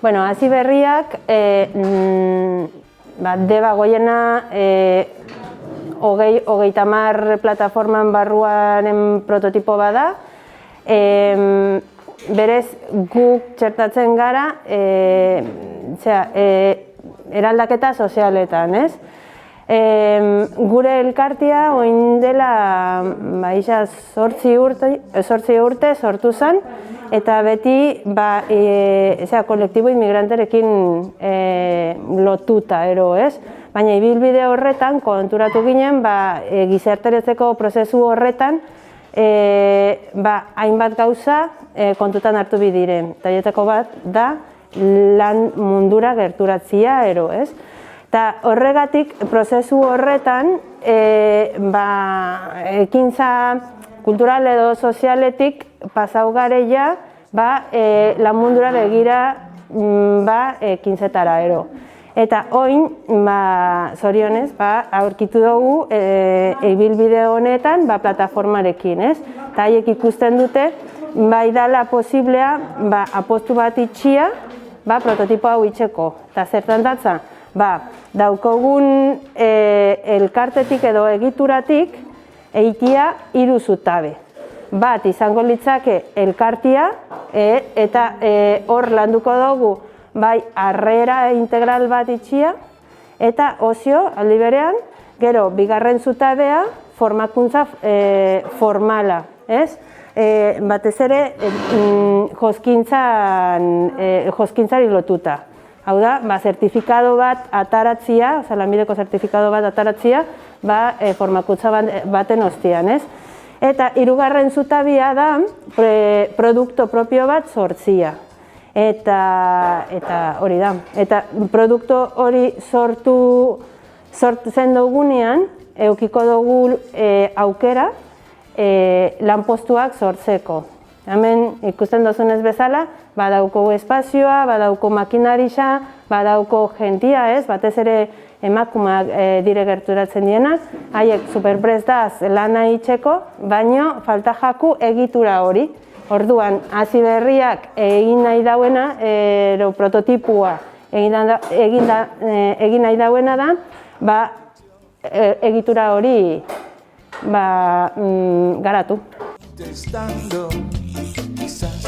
Bueno, hasi berriak, Deba Goiena, 30 plataforman barruaren prototipo bada. Berez, guk txertatzen gara, eraldaketa sozialetan, ez? Gure elkartea orain dela 8 urte sortu zen, eta beti kolektibo inmigranterekin lotuta, ez? Baina ibilbide horretan konturatu ginen, gizarteratzeko prozesu horretan hainbat gauza kontutan hartu bidiren. Eta horietako bat da lan mundura gerturatzea, ez? Eta horregatik, prozesu horretan, ekintza kultural edo sozialetik pasau gareia lan mundura begira ekintzetara, ero. Eta oin, zorionez, aurkitu dugu ibilbide honetan plataformarekin, ez? Eta haiek ikusten dute, bai dala posiblea apostu bat itxia prototipo hau itxeko. Eta zertan datza? Daukogun elkartetik edo egituratik eitia 3 zutabe. Bat izango litzake elkartia eta hor landuko dugu bai harrera integral bat itxia eta ozio aldi berean, gero bigarren zutabea formakuntza formala, ez? Batez ere joskintzari lotuta. Hau da, zertifikado bat ataratzia, lanbideko zertifikado bat ataratzia, formakuntza baten ostian, ez? Eta hirugarren zutabia da produkto propio bat sortzia. Eta hori da. Eta produktu hori sortzen dugunean, edukiko dugu aukera lanpostuak sortzeko. Hemen ikusten duzunez bezala, badauko espazioa, badauko makinarisa, badauko jentia, ez? Batez ere emakumeak dire gerturatzen dienak, haiek superprest daz lana itxeko, baino falta jaku egitura hori. Orduan, hasi berriak egin nahi dauena, prototipua egin nahi dauena da, egitura hori garatu. Quizás